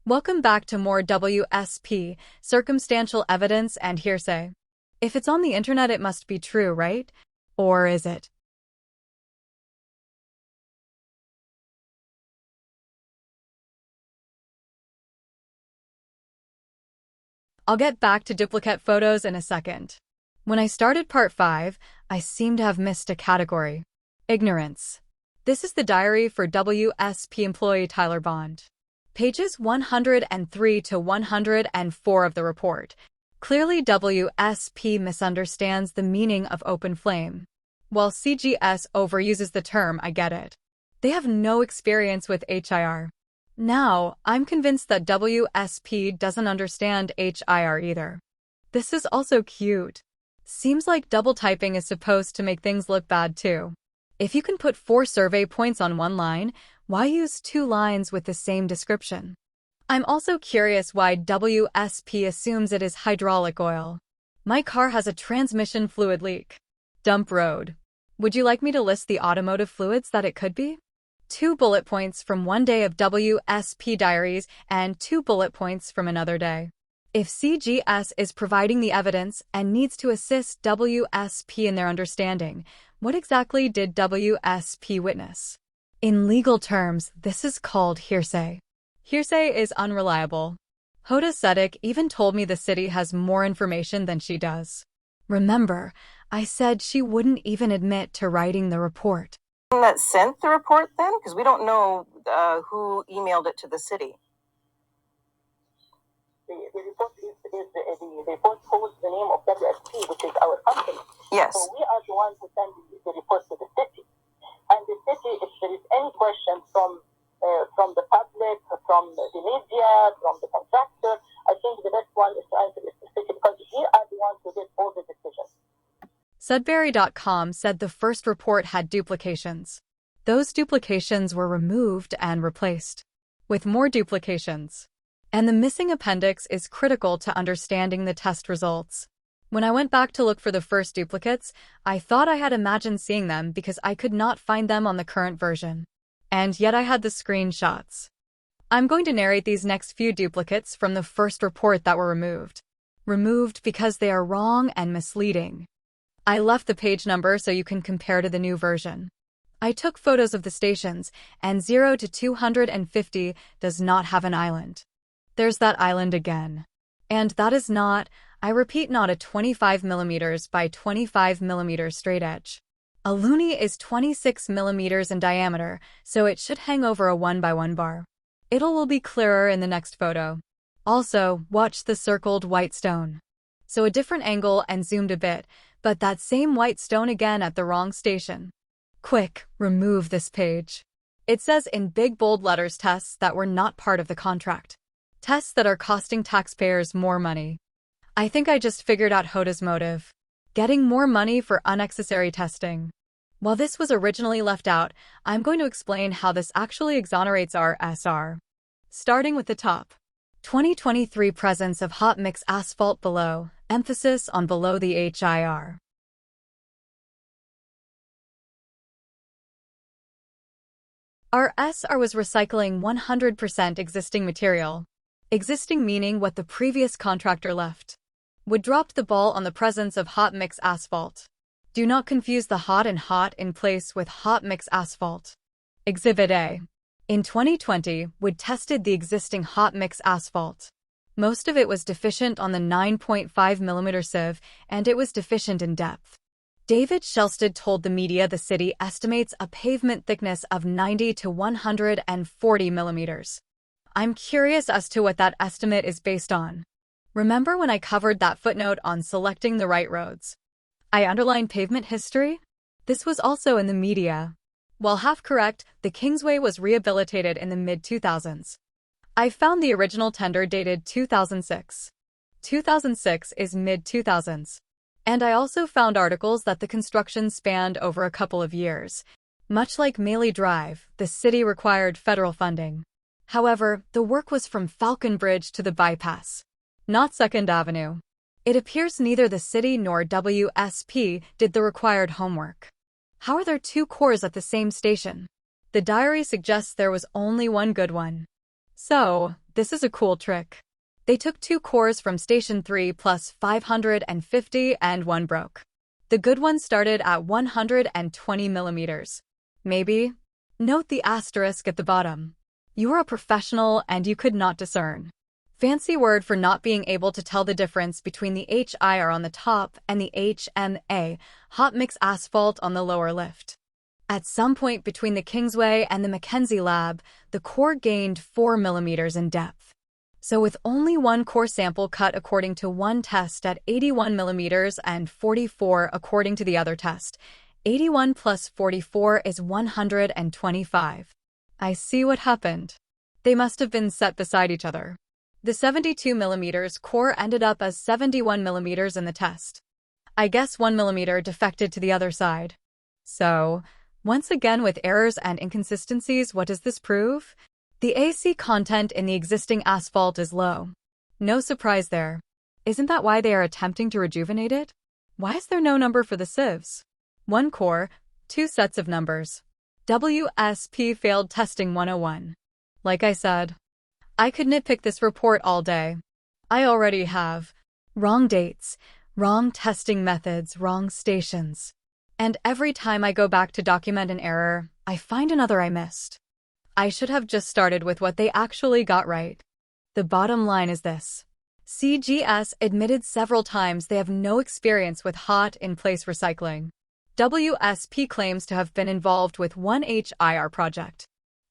Welcome back to more WSP, circumstantial evidence and hearsay. If it's on the internet, it must be true, right? Or is it? I'll get back to duplicate photos in a second. When I started part 5, I seem to have missed a category. Ignorance. This is the diary for WSP employee Tyler Bond. Pages 103 to 104 of the report. Clearly, WSP misunderstands the meaning of open flame. While CGS overuses the term, I get it. They have no experience with HIR. Now, I'm convinced that WSP doesn't understand HIR either. This is also cute. Seems like double typing is supposed to make things look bad too. If you can put 4 survey points on one line, why use 2 lines with the same description? I'm also curious why WSP assumes it is hydraulic oil. My car has a transmission fluid leak. Dump road. Would you like me to list the automotive fluids that it could be? 2 bullet points from one day of WSP diaries and 2 bullet points from another day. If CGS is providing the evidence and needs to assist WSP in their understanding, what exactly did WSP witness? In legal terms, this is called hearsay. Hearsay is unreliable. Hoda Sudek even told me the city has more information than she does. Remember, I said she wouldn't even admit to writing the report. That sent the report then? Because we don't know who emailed it to the city. The report holds the name of WSP, which is our company. Yes. So we are the ones who send the report to the city. And the city, if there is any question from the public, from the media, from the contractor, I think the best one is to answer is the city, because we are the ones who did all the decisions. Sudbury.com said the first report had duplications. Those duplications were removed and replaced with more duplications. And the missing appendix is critical to understanding the test results. When I went back to look for the first duplicates, I thought I had imagined seeing them because I could not find them on the current version. And yet I had the screenshots. I'm going to narrate these next few duplicates from the first report that were removed. Removed because they are wrong and misleading. I left the page number so you can compare to the new version. I took photos of the stations, and 0 to 250 does not have an island. There's that island again. And that is not, I repeat, not a 25mm by 25mm straight edge. A loonie is 26mm in diameter, so it should hang over a 1x1 bar. It will be clearer in the next photo. Also, watch the circled white stone. So a different angle and zoomed a bit, but that same white stone again at the wrong station. Quick, remove this page. It says in big bold letters tests that were not part of the contract. Tests that are costing taxpayers more money. I think I just figured out Hoda's motive. Getting more money for unnecessary testing. While this was originally left out, I'm going to explain how this actually exonerates our SR. Starting with the top. 2023 presence of hot mix asphalt below, emphasis on below the HIR. Our SR was recycling 100% existing material. Existing meaning what the previous contractor left. Would dropped the ball on the presence of hot mix asphalt. Do not confuse the hot and hot in place with hot mix asphalt. Exhibit A. In 2020, Wood tested the existing hot mix asphalt. Most of it was deficient on the 9.5mm sieve, and it was deficient in depth. David Shelsted told the media the city estimates a pavement thickness of 90 to 140 millimeters. I'm curious as to what that estimate is based on. Remember when I covered that footnote on selecting the right roads? I underlined pavement history? This was also in the media. While half correct, the Kingsway was rehabilitated in the mid-2000s. I found the original tender dated 2006. 2006 is mid-2000s. And I also found articles that the construction spanned over a couple of years. Much like Maley Drive, the city required federal funding. However, the work was from Falcon Bridge to the bypass, not 2nd Avenue. It appears neither the city nor WSP did the required homework. How are there 2 cores at the same station? The diary suggests there was only one good one. So, this is a cool trick. They took 2 cores from Station 3 plus 550 and one broke. The good one started at 120 millimeters. Maybe? Note the asterisk at the bottom. You are a professional and you could not discern. Fancy word for not being able to tell the difference between the HIR on the top and the HMA, hot mix asphalt on the lower lift. At some point between the Kingsway and the Mackenzie lab, the core gained 4 millimeters in depth. So with only one core sample cut according to one test at 81 millimeters and 44 according to the other test, 81 plus 44 is 125. I see what happened. They must have been set beside each other. The 72 millimeters core ended up as 71 millimeters in the test. I guess 1 millimeter defected to the other side. So, once again with errors and inconsistencies, what does this prove? The AC content in the existing asphalt is low. No surprise there. Isn't that why they are attempting to rejuvenate it? Why is there no number for the sieves? 1 core, 2 sets of numbers. WSP failed testing 101. Like I said, I could nitpick this report all day. I already have. Wrong dates, wrong testing methods, wrong stations. And every time I go back to document an error, I find another I missed. I should have just started with what they actually got right. The bottom line is this. CGS admitted several times they have no experience with hot-in-place recycling. WSP claims to have been involved with one HIR project.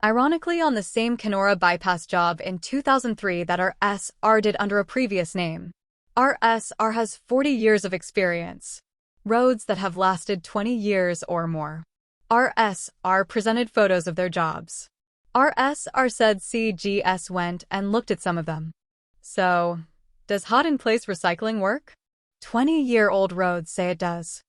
Ironically, on the same Kenora bypass job in 2003 that RSR did under a previous name. RSR has 40 years of experience. Roads that have lasted 20 years or more. RSR presented photos of their jobs. RSR said CGS went and looked at some of them. So, does hot-in-place recycling work? 20-year-old roads say it does.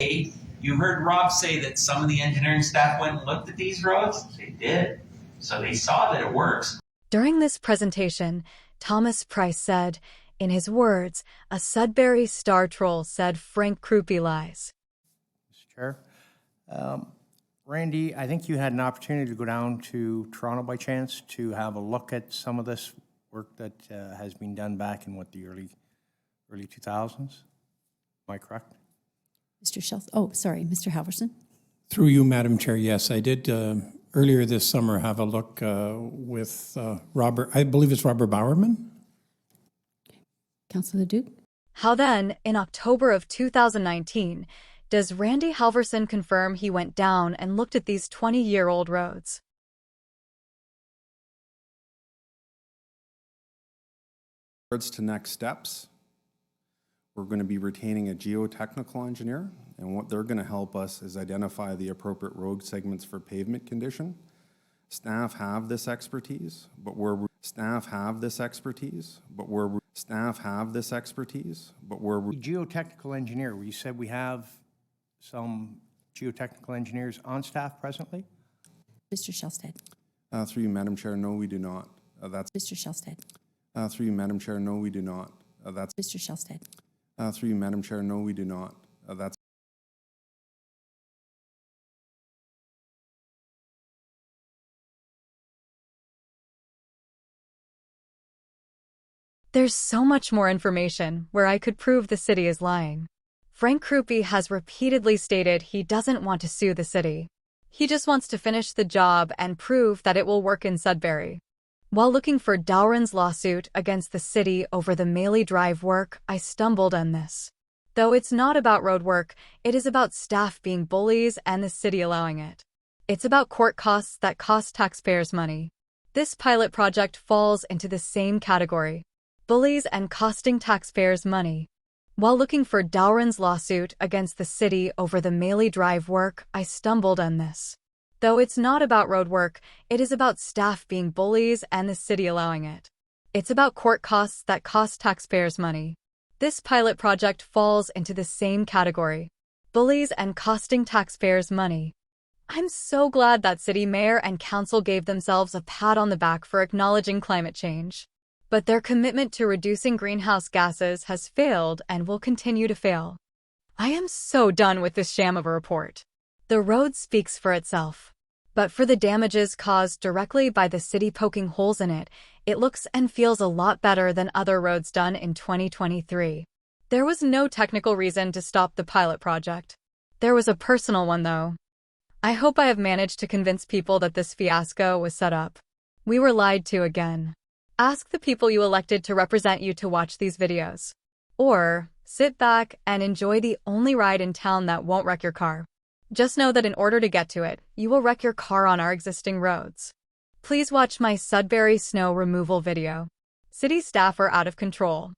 You heard Rob say that some of the engineering staff went and looked at these roads? They did. So they saw that it works. During this presentation, Thomas Price said, in his words, a Sudbury star troll said Frank Krupe lies. Mr. Chair, Randy, I think you had an opportunity to go down to Toronto by chance to have a look at some of this work that has been done back in the early 2000s. Am I correct? Mr. Halverson. Through you, Madam Chair, yes, I did earlier this summer have a look with Robert, I believe it's Robert Bowerman. Councillor Duke. How then, in October of 2019, does Randy Halverson confirm he went down and looked at these 20-year-old roads? To next steps, we're going to be retaining a geotechnical engineer, and what they're going to help us is identify the appropriate road segments for pavement condition. Staff have this expertise, but we're Geotechnical engineer, you said we have some geotechnical engineers on staff presently? Mr. Shellstead. Through you, Madam Chair, no, we do not. Mr. Shellstead. Through you, Madam Chair, no, we do not. Mr. Shellstead. Through you, Madam Chair, no, we do not. There's so much more information where I could prove the city is lying. Frank Krupe has repeatedly stated he doesn't want to sue the city. He just wants to finish the job and prove that it will work in Sudbury. While looking for Dowran's lawsuit against the city over the Maley Drive work, I stumbled on this. Though it's not about road work, it is about staff being bullies and the city allowing it. It's about court costs that cost taxpayers money. This pilot project falls into the same category. Bullies and costing taxpayers money. While looking for Dowran's lawsuit against the city over the Maley Drive work, I stumbled on this. Though it's not about road work, it is about staff being bullies and the city allowing it. It's about court costs that cost taxpayers money. This pilot project falls into the same category. Bullies and costing taxpayers money. I'm so glad that city mayor and council gave themselves a pat on the back for acknowledging climate change. But their commitment to reducing greenhouse gases has failed and will continue to fail. I am so done with this sham of a report. The road speaks for itself. But for the damages caused directly by the city poking holes in it, it looks and feels a lot better than other roads done in 2023. There was no technical reason to stop the pilot project. There was a personal one, though. I hope I have managed to convince people that this fiasco was set up. We were lied to again. Ask the people you elected to represent you to watch these videos. Or sit back and enjoy the only ride in town that won't wreck your car. Just know that in order to get to it, you will wreck your car on our existing roads. Please watch my Sudbury snow removal video. City staff are out of control.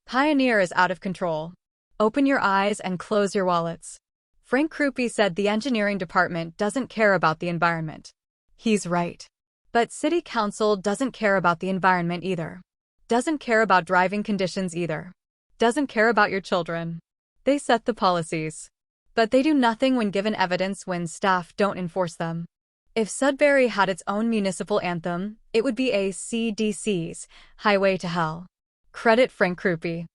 Pioneer is out of control. Open your eyes and close your wallets. Frank Krupe said the engineering department doesn't care about the environment. He's right. But City Council doesn't care about the environment either. Doesn't care about driving conditions either. Doesn't care about your children. They set the policies. But they do nothing when given evidence when staff don't enforce them. If Sudbury had its own municipal anthem, it would be AC/DC's Highway to Hell. Credit Frank Krupe.